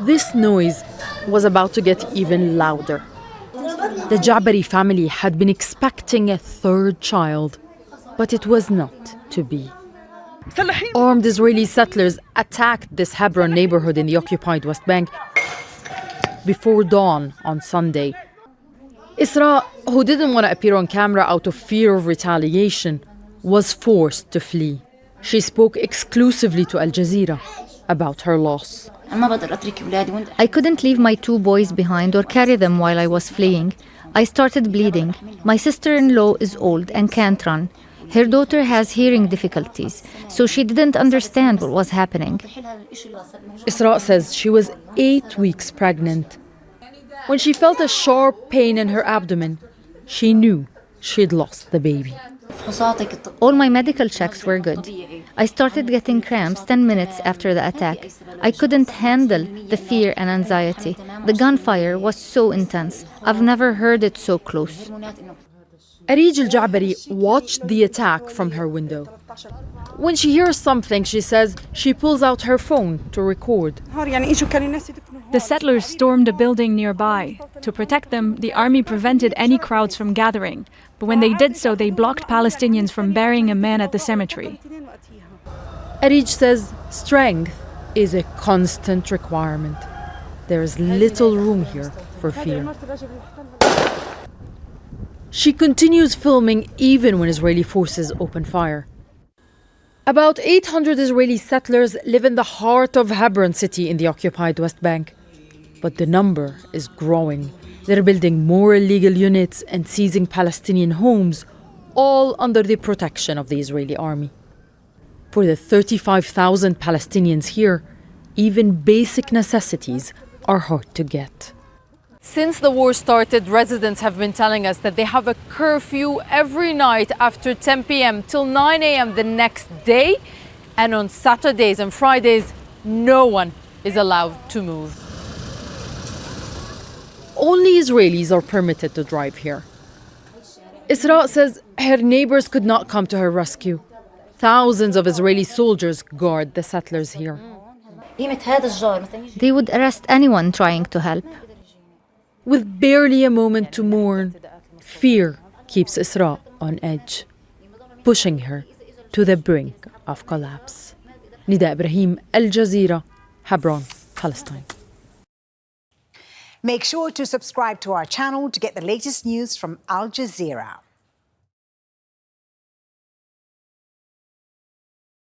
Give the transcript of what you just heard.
This noise was about to get even louder. The Jabari family had been expecting a third child, but it was not to be. Armed Israeli settlers attacked this Hebron neighbourhood in the occupied West Bank before dawn on Sunday. Isra, who didn't want to appear on camera out of fear of retaliation, was forced to flee. She spoke exclusively to Al Jazeera about her loss. I couldn't leave my 2 boys behind or carry them while I was fleeing. I started bleeding. My sister-in-law is old and can't run. Her daughter has hearing difficulties, so she didn't understand what was happening. Isra says she was 8 weeks pregnant. When she felt a sharp pain in her abdomen, she knew she'd lost the baby. All my medical checks were good. I started getting cramps 10 minutes after the attack. I couldn't handle the fear and anxiety. The gunfire was so intense. I've never heard it so close. Arij al-Jabari watched the attack from her window. When she hears something, she says she pulls out her phone to record. The settlers stormed a building nearby. To protect them, the army prevented any crowds from gathering. But when they did so, they blocked Palestinians from burying a man at the cemetery. Arij says strength is a constant requirement. There is little room here for fear. She continues filming even when Israeli forces open fire. About 800 Israeli settlers live in the heart of Hebron city in the occupied West Bank. But the number is growing. They're building more illegal units and seizing Palestinian homes, all under the protection of the Israeli army. For the 35,000 Palestinians here, even basic necessities are hard to get. Since the war started, residents have been telling us that they have a curfew every night after 10 p.m. till 9 a.m. the next day. And on Saturdays and Fridays, no one is allowed to move. Only Israelis are permitted to drive here. Isra says her neighbors could not come to her rescue. Thousands of Israeli soldiers guard the settlers here. They would arrest anyone trying to help. With barely a moment to mourn, fear keeps Isra on edge, pushing her to the brink of collapse. Nida Ibrahim, Al Jazeera, Hebron, Palestine. Make sure to subscribe to our channel to get the latest news from Al Jazeera.